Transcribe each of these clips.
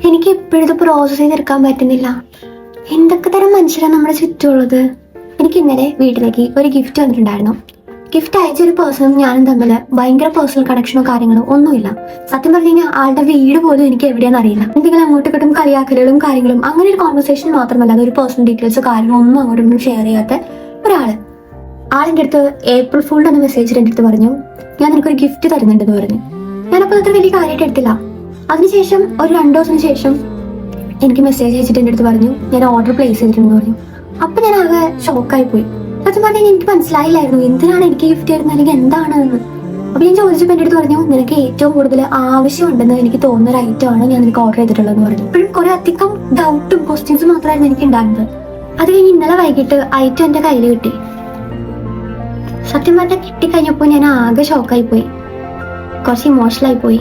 എനിക്ക് എപ്പോഴും ഇത് പ്രോസസ് ചെയ്തെടുക്കാൻ പറ്റുന്നില്ല. എന്തൊക്കെ തരം മനുഷ്യരാണ് നമ്മുടെ ചുറ്റുമുള്ളത്. എനിക്ക് ഇന്നലെ വീട്ടിലേക്ക് ഒരു ഗിഫ്റ്റ് വന്നിട്ടുണ്ടായിരുന്നു. ഗിഫ്റ്റ് അയച്ച ഒരു പേഴ്സണും ഞാനും തമ്മിൽ ഭയങ്കര പേഴ്സണൽ കണക്ഷനോ കാര്യങ്ങളോ ഒന്നുമില്ല. സത്യം പറഞ്ഞു കഴിഞ്ഞാൽ ആളുടെ വീട് പോലും എനിക്ക് എവിടെയാണെന്ന് അറിയില്ല. എന്തെങ്കിലും അങ്ങോട്ടും ഇങ്ങോട്ടും കളിയാക്കലുകളും കാര്യങ്ങളും അങ്ങനെ ഒരു കോൺവെർസേഷൻ മാത്രമല്ല, അതൊരു പേഴ്സണൽ ഡീറ്റെയിൽസോ കാര്യങ്ങളോ ഒന്നും അങ്ങോട്ടും ഷെയർ ചെയ്യാത്ത ആളിൻ്റെ അടുത്ത് ഏപ്രിൽ ഫുളിൻ്റെ ഒന്ന് മെസ്സേജ് എൻ്റെ അടുത്ത് പറഞ്ഞു, ഞാൻ നിനക്കൊരു ഗിഫ്റ്റ് തരുന്നുണ്ടെന്ന് പറഞ്ഞു. ഞാനപ്പോൾ അത്ര വലിയ കാര്യമായിട്ട് എടുത്തില്ല. അതിനുശേഷം ഒരു 2 ദിവസത്തിന് ശേഷം എനിക്ക് മെസ്സേജ് അയച്ചിട്ട് എൻ്റെ അടുത്ത് പറഞ്ഞു, ഞാൻ ഓർഡർ പ്ലേസ് ചെയ്തിട്ടുണ്ടെന്ന് പറഞ്ഞു. അപ്പം ഞാൻ ആകെ ഷോക്കായി പോയി. സത്യം പറഞ്ഞാൽ എനിക്ക് മനസ്സിലായില്ലായിരുന്നു എന്തിനാണ് എനിക്ക് ഗിഫ്റ്റ് തരുന്നത് അല്ലെങ്കിൽ എന്താണെന്ന്. അപ്പം ഞാൻ ചോദിച്ചപ്പോൾ എൻ്റെ അടുത്ത് പറഞ്ഞു, നിനക്ക് ഏറ്റവും കൂടുതൽ ആവശ്യമുണ്ടെന്ന് എനിക്ക് തോന്നുന്ന ഒരു ഐറ്റമാണ് ഞാൻ നിനക്ക് ഓർഡർ ചെയ്തിട്ടുള്ളതെന്ന് പറഞ്ഞു. ഇപ്പോഴും കുറെ അധികം ഡൗട്ടും ക്വസ്റ്റ്യൻസും മാത്രമായിരുന്നു എനിക്ക് ഉണ്ടായിരുന്നത്. അത് കഴിഞ്ഞ് ഇന്നലെ വൈകിട്ട് ഐറ്റം എൻ്റെ കയ്യിൽ കിട്ടി. സത്യം പറഞ്ഞാൽ കിട്ടിക്കഴിഞ്ഞപ്പോൾ ഞാൻ ആകെ ഷോക്കായി പോയി, കുറച്ച് ഇമോഷണലായി പോയി.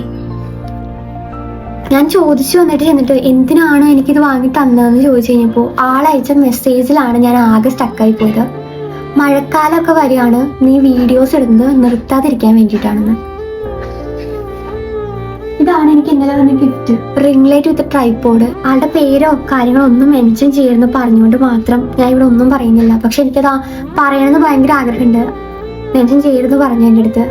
ഞാൻ ചോദിച്ചു ചെന്നിട്ട് എന്തിനാണ് എനിക്കിത് വാങ്ങി തന്നതെന്ന് ചോദിച്ചു കഴിഞ്ഞപ്പോൾ ആളയച്ച മെസ്സേജിലാണ് ഞാൻ ആകെ സ്റ്റക്കായി പോയത്. മഴക്കാലമൊക്കെ വരികയാണ്, നീ വീഡിയോസ് ഇടുന്നത് നിർത്താതിരിക്കാൻ വേണ്ടിയിട്ടാണെന്ന്. ഇതാണ് എനിക്ക് ഇന്നലെ വന്ന ഗിഫ്റ്റ്. റിംഗ് ലൈറ്റ് വിത്ത് ട്രൈപോഡ്. ആളുടെ പേരോ കാര്യങ്ങളോ ഒന്നും മെൻഷൻ ചെയ്യണമെന്ന് പറഞ്ഞുകൊണ്ട് മാത്രം ഞാൻ ഇവിടെ ഒന്നും പറയുന്നില്ല. പക്ഷെ എനിക്കത് പറയണമെന്ന് ഭയങ്കര ആഗ്രഹമുണ്ട്. മെൻഷൻ ചെയ്യരുതെന്ന് പറഞ്ഞു എൻ്റെ അടുത്ത്.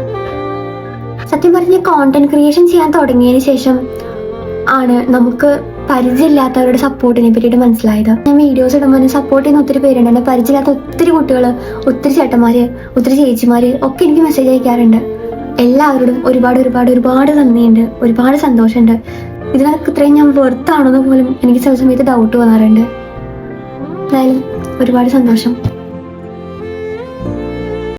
സത്യം പറഞ്ഞ് കോണ്ടന്റ് ക്രിയേഷൻ ചെയ്യാൻ തുടങ്ങിയതിന് ശേഷം ആണ് നമുക്ക് പരിചയമില്ലാത്തവരുടെ സപ്പോർട്ടിനെ പറ്റിയിട്ട് മനസ്സിലായത്. ഞാൻ വീഡിയോസ് ഇടുമ്പോൾ സപ്പോർട്ട് ചെയ്യുന്ന ഒത്തിരി പേരുണ്ട്. എന്നെ പരിചയമില്ലാത്ത ഒത്തിരി കുട്ടികൾ, ഒത്തിരി ചേട്ടന്മാര്, ഒത്തിരി ചേച്ചിമാര് ഒക്കെ എനിക്ക് മെസ്സേജ് അയക്കാറുണ്ട്. എല്ലാവരോടും ഒരുപാട് നന്ദിയുണ്ട്, ഒരുപാട് സന്തോഷമുണ്ട്. ഇതിനൊക്കെ ഇത്രയും ഞാൻ വെർത്താണെന്ന് പോലും എനിക്ക് ചില സമയത്ത് ഡൗട്ട് വന്നാറുണ്ട്. എന്തായാലും ഒരുപാട് സന്തോഷം.